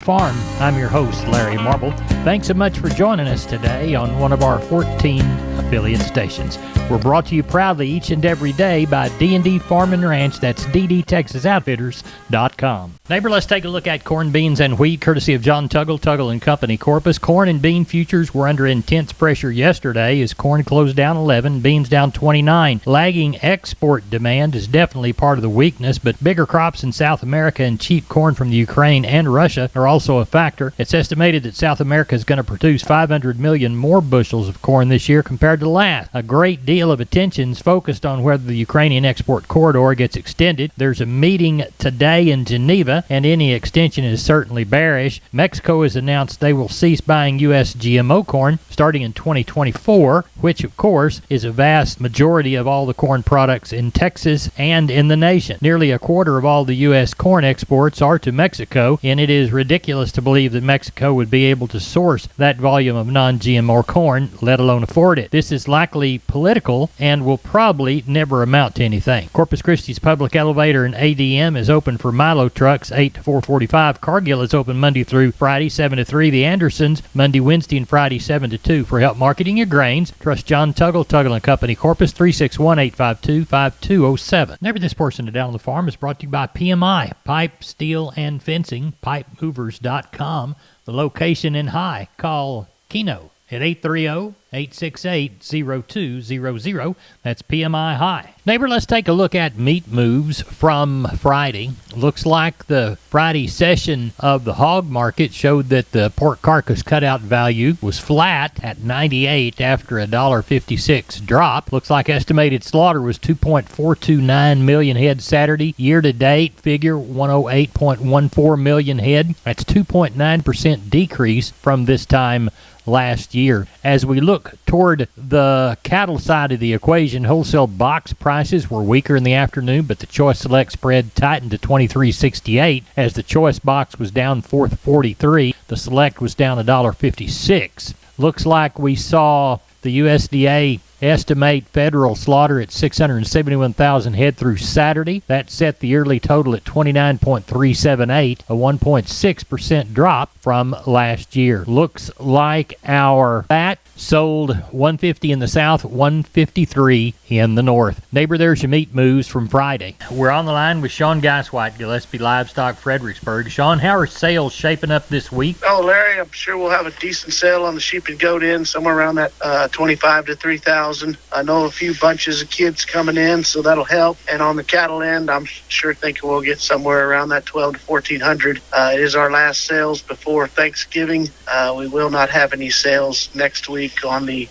Farm. I'm your host, Larry Marble. Thanks so much for joining us today on one of our 14 affiliate stations. We're brought to you proudly each and every day by D&D Farm and Ranch. That's ddtexasoutfitters.com. Neighbor, let's take a look at corn, beans, and wheat, courtesy of John Tuggle and Company, Corpus. Corn and bean futures were under intense pressure yesterday as corn closed down 11, beans down 29. Lagging export demand is definitely part of the weakness, but bigger crops in South America and cheap corn from the Ukraine and Russia are also a factor. It's estimated that South America is going to produce 500 million more bushels of corn this year compared to last. A great deal of attention is focused on whether the Ukrainian export corridor gets extended. There's a meeting today in Geneva, and any extension is certainly bearish. Mexico has announced they will cease buying U.S. GMO corn starting in 2024, which of course is a vast majority of all the corn products in Texas and in the nation. Nearly a quarter of all the U.S. corn exports are to Mexico, and it is ridiculous to believe that Mexico would be able to source that volume of non-GMO corn, let alone afford it. This is likely political and will probably never amount to anything. Corpus Christi's Public Elevator and ADM is open for Milo trucks 8 to 4:45. Cargill is open Monday through Friday 7 to 3. The Andersons Monday, Wednesday, and Friday 7 to 2. For help marketing your grains, trust John Tuggle and Company, Corpus, 361-852-5207. Never this portion of Down on the Farm is brought to you by PMI, Pipe, Steel, and Fencing, pipemovers.com. The location in High. Call Keno at 830-868-0200. That's PMI High. Neighbor, let's take a look at meat moves from Friday. Looks like the Friday session of the hog market showed that the pork carcass cutout value was flat at 98 after a $1.56 drop. Looks like estimated slaughter was 2.429 million head Saturday. Year-to-date figure 108.14 million head. That's 2.9% decrease from this time last year. As we look toward the cattle side of the equation, wholesale box prices were weaker in the afternoon, but the Choice Select spread tightened to $23.68 as the Choice box was down $4.43. The Select was down $1.56. Looks like we saw the USDA estimate federal slaughter at 671,000 head through Saturday. That set the yearly total at 29.378, a 1.6% drop from last year. Looks like our fat sold 150 in the south, 153 in the north. Neighbor, there's your meat moves from Friday. We're on the line with Sean Geiswhite, Gillespie Livestock, Fredericksburg. Sean, how are sales shaping up this week? Oh, Larry, I'm sure we'll have a decent sale on the sheep and goat end, somewhere around that 25 to 3,000. I know a few bunches of kids coming in, so that'll help. And on the cattle end, I'm sure thinking we'll get somewhere around that 12 to 1,400. It is our last sales before Thanksgiving. We will not have any sales next week. On the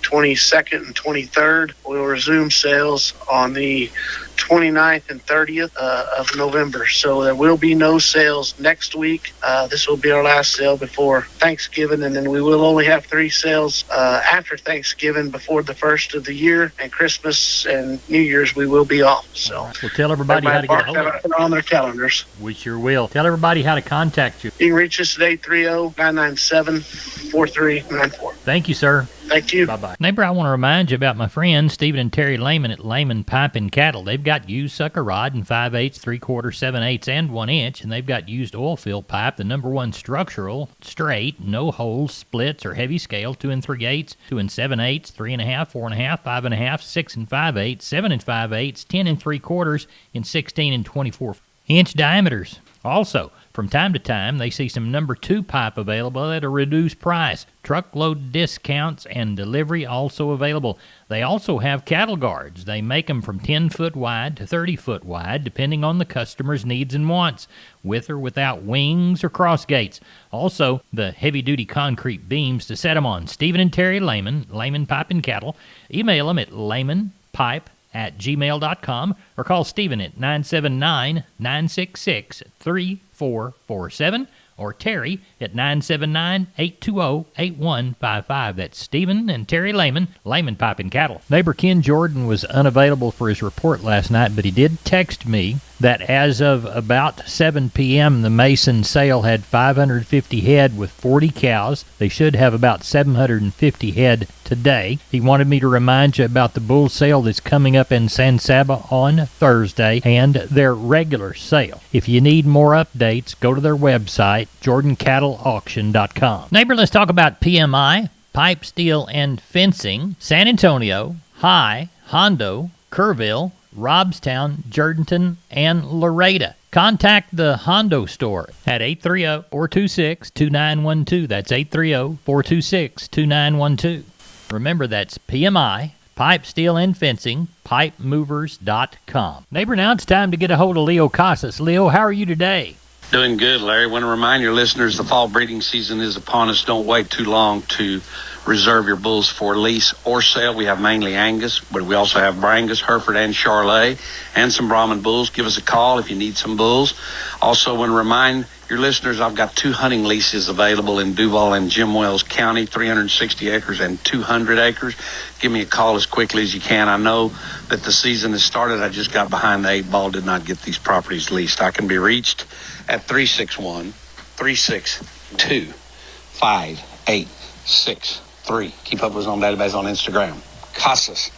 22nd and 23rd, we'll resume sales on the 29th and 30th of November. So there will be no sales next week. This will be our last sale before Thanksgiving, and then we will only have 3 sales after Thanksgiving before the first of the year, and Christmas and New Year's we will be off. So right. Well, tell everybody how to get hold of it. On their calendars. We sure will. Tell everybody how to contact you. You can reach us at 830-997-4394. Thank you, sir. Thank you. Bye-bye. Neighbor, I want to remind you about my friends Stephen and Terry Lehman at Lehman Pipe and Cattle. They've got used sucker rod in 5/8, 3/4, 7/8, and 1 inch, and they've got used oil fill pipe, the #1 structural, straight, no holes, splits, or heavy scale, 2 3/8, 2 7/8, 3.5, 4.5, 5.5, 6 5/8, 7 5/8, 10 3/4, and 16 and 24 inch diameters. Also, from time to time, they see some #2 pipe available at a reduced price. Truckload discounts and delivery also available. They also have cattle guards. They make them from 10 foot wide to 30 foot wide, depending on the customer's needs and wants, with or without wings or cross gates. Also, the heavy-duty concrete beams to set them on. Stephen and Terry Lehman, Lehman Pipe and Cattle. Email them at lehmanpipe@gmail.com or call Stephen at 979-966-3447 or Terry at 979-820-8155. That's Stephen and Terry Lehman, Pipe and Cattle. Neighbor Ken Jordan was unavailable for his report last night, but he did text me that as of about 7 p.m., the Mason sale had 550 head with 40 cows. They should have about 750 head today. He wanted me to remind you about the bull sale that's coming up in San Saba on Thursday and their regular sale. If you need more updates, go to their website, jordancattleauction.com. Neighbor, let's talk about PMI, Pipe, Steel, and Fencing, San Antonio, High, Hondo, Kerrville, Robstown, Jourdanton, and Laredo. Contact the Hondo store at 830-426-2912. That's 830-426-2912. Remember, that's PMI, Pipe, Steel, and Fencing, pipemovers.com. Neighbor, now it's time to get a hold of Leo Casas. Leo, how are you today? Doing good, Larry. I want to remind your listeners the fall breeding season is upon us. Don't wait too long to reserve your bulls for lease or sale. We have mainly Angus, but we also have Brangus, Hereford, and Charolais, and some Brahman bulls. Give us a call if you need some bulls. Also want to remind your listeners I've got 2 hunting leases available in Duval and Jim Wells County, 360 acres and 200 acres. Give me a call as quickly as you can. I know that the season has started. I just got behind the 8 ball, did not get these properties leased. I can be reached at 361-362-5863. Keep up with us on database on Instagram. Casas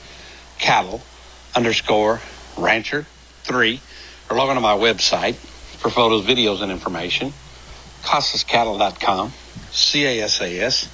Cattle _Rancher 3. Or log on to my website for photos, videos, and information. CasasCattle.com. CASAS.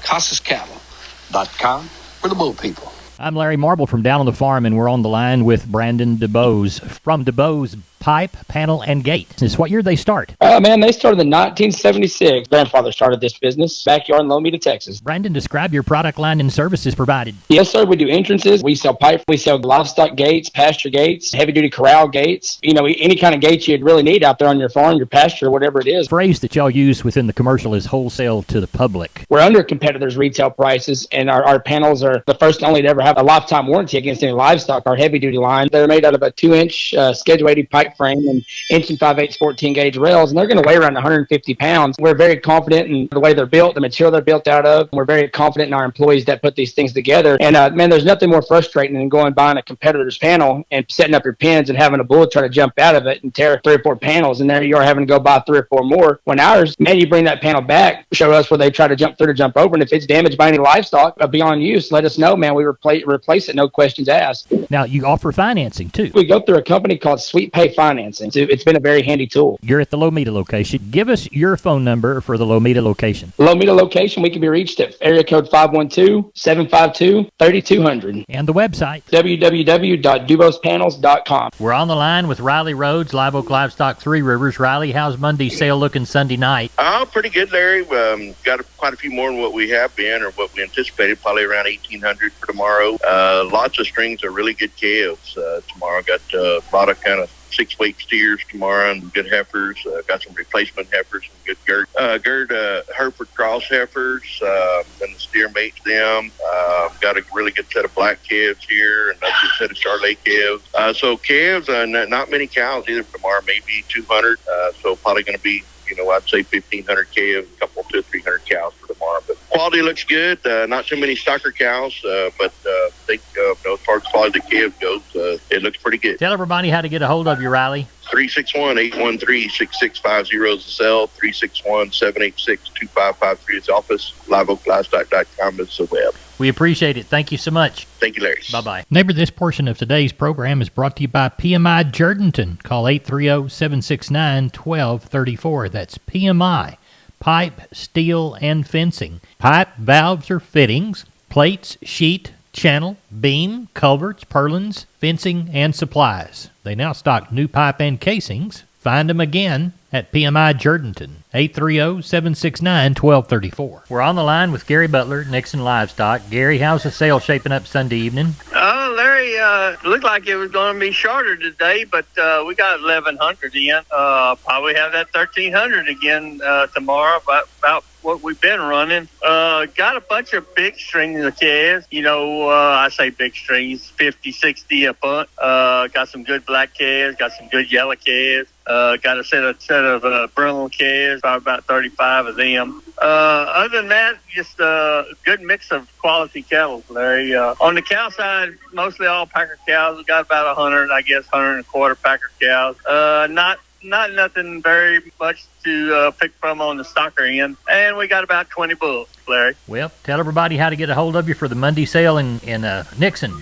CasasCattle.com. We're the bull people. I'm Larry Marble from Down on the Farm, and we're on the line with Brandon DeBose from DeBose Pipe, Panel, and Gate. This what year they start? Man, they started in 1976. Grandfather started this business, backyard in Lomita, Texas. Brandon, describe your product line and services provided. Yes, sir. We do entrances. We sell pipe. We sell livestock gates, pasture gates, heavy-duty corral gates. You know, any kind of gates you'd really need out there on your farm, your pasture, whatever it is. The phrase that y'all use within the commercial is wholesale to the public. We're under competitors' retail prices, and our panels are the first and only to ever have a lifetime warranty against any livestock. Our heavy-duty line, they're made out of a 2-inch Schedule 80 pipe frame and 1 5/8 14-gauge rails, and they're going to weigh around 150 pounds. We're very confident in the way they're built, the material they're built out of. We're very confident in our employees that put these things together. And, man, there's nothing more frustrating than going buying a competitor's panel and setting up your pins and having a bull try to jump out of it and tear 3 or 4 panels, and there you are having to go buy 3 or 4 more. When ours, man, you bring that panel back, show us where they try to jump through to jump over, and if it's damaged by any livestock beyond use, let us know, man. We replace it, no questions asked. Now, you offer financing, too. We go through a company called Sweet Pay Financing. It's been a very handy tool. You're at the Lomita location. Give us your phone number for the Lomita location. Lomita location, we can be reached at area code 512-752-3200. And the website, www.dubospanels.com. We're on the line with Riley Rhodes, Live Oak Livestock, Three Rivers. Riley, how's Monday's sale looking Sunday night? Pretty good, Larry. Got quite a few more than what we have been or what we anticipated, probably around 1,800 for tomorrow. Lots of strings of really good calves. Tomorrow got a lot of kind of 6-weight steers tomorrow and good heifers. Got some replacement heifers and good gird Hereford cross heifers. Then the steer mates them. Got a really good set of black calves here and a good set of Charolais calves. So calves, not many cows either for tomorrow, maybe 200. So probably going to be, I'd say 1,500 calves, a couple 200 or 300 cows for tomorrow. But quality looks good. Not too many stocker cows, but I think as far as quality of the calf goes, it looks pretty good. Tell everybody how to get a hold of you, Riley. 361-813-6650 is the cell. 361-786-2553 is the office. LiveOakLivestock.com is the web. We appreciate it. Thank you so much. Thank you, Larry. Bye-bye. Neighbor, this portion of today's program is brought to you by PMI Jourdanton. Call 830-769-1234. That's PMI, Pipe, Steel, and Fencing. Pipe, valves, or fittings, plates, sheet, channel, beam, culverts, purlins, fencing, and supplies. They now stock new pipe and casings. Find them again at PMI Jourdanton, 830-769-1234. We're on the line with Gary Butler, Nixon Livestock. Gary, how's the sale shaping up Sunday evening? Larry, it looked like it was going to be shorter today, but we got 1,100 in. Probably have that 1,300 again tomorrow, about what we've been running. Got a bunch of big strings of calves. I say big strings, 50, 60 a bunt. Got some good black calves, got some good yellow calves. Got a set of brindle calves, probably about 35 of them. Other than that, just a good mix of quality cattle, Larry. On the cow side, mostly all packer cows. We got about 100, I guess, 100 and a quarter packer cows. Not nothing very much to pick from on the stocker end. And we got about 20 bulls, Larry. Well, tell everybody how to get a hold of you for the Monday sale in Nixon.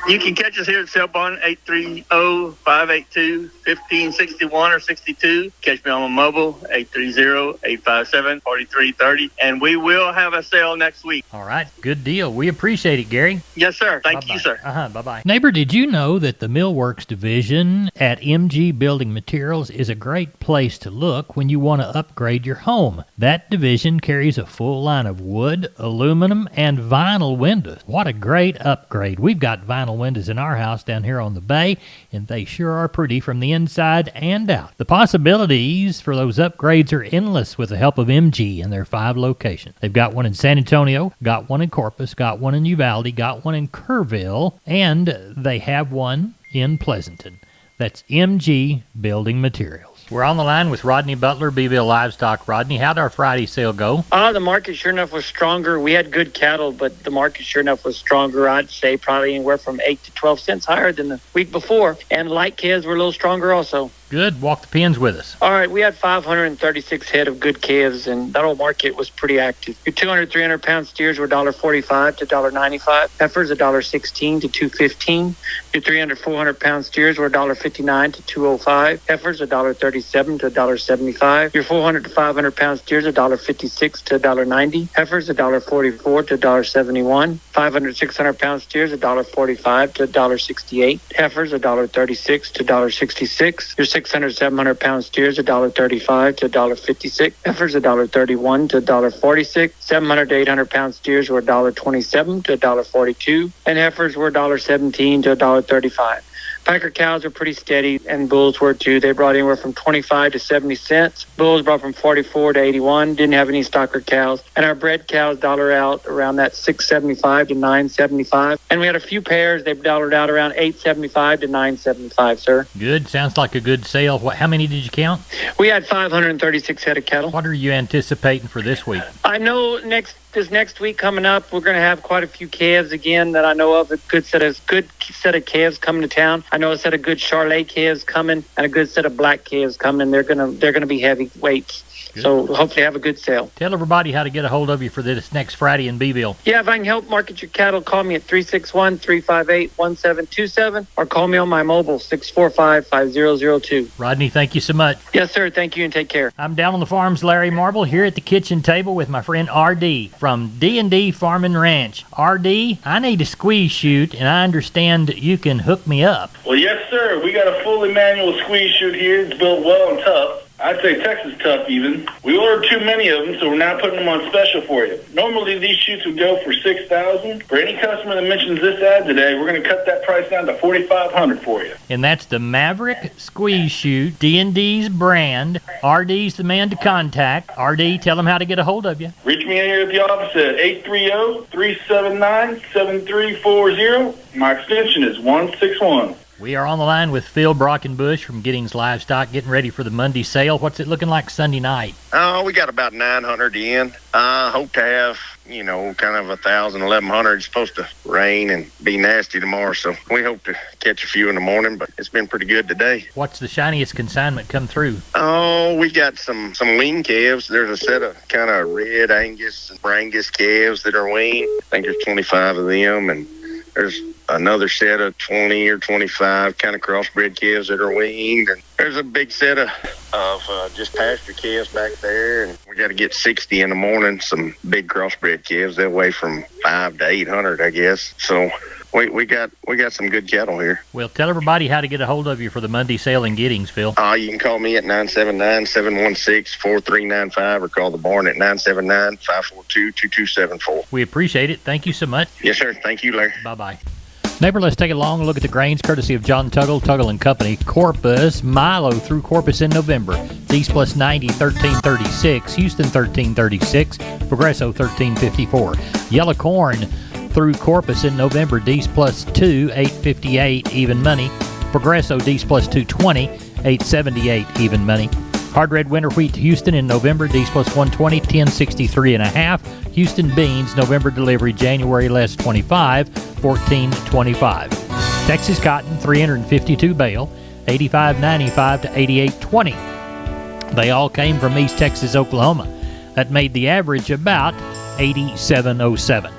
You can catch us here at Sale Barn, 830-582-1561 or 62. Catch me on my mobile, 830-857-4330. And we will have a sale next week. All right. Good deal. We appreciate it, Gary. Yes, sir. Thank Bye-bye. you, sir. Bye-bye. Neighbor, did you know that the Millworks division at MG Building Materials is a great place to look when you want to upgrade your home? That division carries a full line of wood, aluminum, and vinyl windows. What a great upgrade. We've got vinyl windows in our house down here on the bay, and they sure are pretty from the inside and out. The possibilities for those upgrades are endless with the help of MG and their 5 locations. They've got one in San Antonio, got one in Corpus, got one in Uvalde, got one in Kerrville, and they have one in Pleasanton. That's MG Building Materials. We're on the line with Rodney Butler, Beeville Livestock. Rodney, how'd our Friday sale go? The market sure enough was stronger. We had good cattle, but the market sure enough was stronger. I'd say probably anywhere from 8 to 12 cents higher than the week before. And light calves were a little stronger also. Good. Walk the pens with us. All right, we had 536 head of good calves, and that old market was pretty active. Your 200, 300-pound steers were $1.45 to $1.95. Heifers, $1.16 to $2.15. Your 300, 400-pound steers were $1.59 to $2.05. Heifers, $1.37 to $1.75. Your 400 to 500-pound steers, $1.56 to $1.90. Heifers, $1.44 to $1.71. 500, 600-pound steers, $1.45 to $1.68. Heifers, $1.36 to $1.66. Your 600, 700-pound steers, $1.35 to $1.56. Heifers, $1.31 to $1.46. 700 to 800-pound steers were $1.27 to $1.42. And heifers were $1.17 to $1.35. Packer cows are pretty steady, and bulls were too. They brought anywhere from 25 to 70 cents. Bulls brought from 44 to 81. Didn't have any stocker cows. And our bred cows dollar out around that 675 to 975. And we had a few pairs. They dollared out around 875 to 975, sir. Good. Sounds like a good sale. How many did you count? We had 536 head of cattle. What are you anticipating for this week? I know this next week coming up, we're going to have quite a few calves again that I know of. A good set of calves coming to town. I know a set of good Charolais calves coming and a good set of black calves coming, and they're gonna be heavy weights. Good. So hopefully have a good sale. Tell everybody how to get a hold of you for this next Friday in Beeville. Yeah, if I can help market your cattle, call me at 361-358-1727 or call me on my mobile, 645-5002. Rodney, thank you so much. Yes, sir. Thank you, and take care. I'm down on the farm's Larry Marble here at the kitchen table with my friend R.D. from D&D Farm and Ranch. R.D., I need a squeeze chute, and I understand you can hook me up. Well, yes, sir. We got a fully manual squeeze chute here. It's built well and tough. I'd say Texas tough even. We ordered too many of them, so we're now putting them on special for you. Normally, these chutes would go for $6,000. For any customer that mentions this ad today, we're going to cut that price down to $4,500 for you. And that's the Maverick Squeeze Chute, D&D's brand. RD's the man to contact. RD, tell them how to get a hold of you. Reach me in here at the office at 830-379-7340. My extension is 161. We are on the line with Phil Brockenbush from Giddings Livestock, getting ready for the Monday sale. What's it looking like Sunday night? We got about 900 in. Hope to have, kind of 1,000, 1,100. It's supposed to rain and be nasty tomorrow, so we hope to catch a few in the morning, but it's been pretty good today. What's the shiniest consignment come through? Oh, we got some wean calves. There's a set of kind of red Angus and Brangus calves that are weaned. I think there's 25 of them, and there's another set of 20 or 25 kind of crossbred calves that are weaned. And there's a big set of just pasture calves back there. And we got to get 60 in the morning, some big crossbred calves. They weigh from 5 to 800, I guess. So we got some good cattle here. Well, tell everybody how to get a hold of you for the Monday sale in Giddings, Phil. You can call me at 979-716-4395 or call the barn at 979-542-2274. We appreciate it. Thank you so much. Yes, sir. Thank you, Larry. Bye-bye. Neighbor, let's take a long look at the grains courtesy of John Tuggle & Company. Corpus, Milo through Corpus in November. D's plus 90, 1336. Houston, 1336. Progresso, 1354. Yellow corn through Corpus in November. D's plus 2, 858. Even money. Progresso, D's plus 220, 878. Even money. Hard red winter wheat to Houston in November. D's plus 120, 1063 and a half. Houston beans, November delivery, January less 25, 1425. Texas cotton, 352 bale, 85.95 to 88.20. They all came from East Texas, Oklahoma. That made the average about 87.07.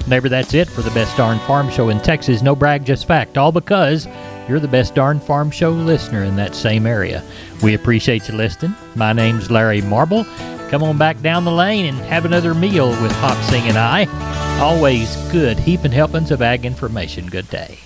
Neighbor, that's it for the Best Darn Farm Show in Texas. No brag, just fact. All because you're the Best Darn Farm Show listener in that same area. We appreciate you listening. My name's Larry Marble. Come on back down the lane and have another meal with Hop Sing and I. Always good heaping helpings of ag information. Good day.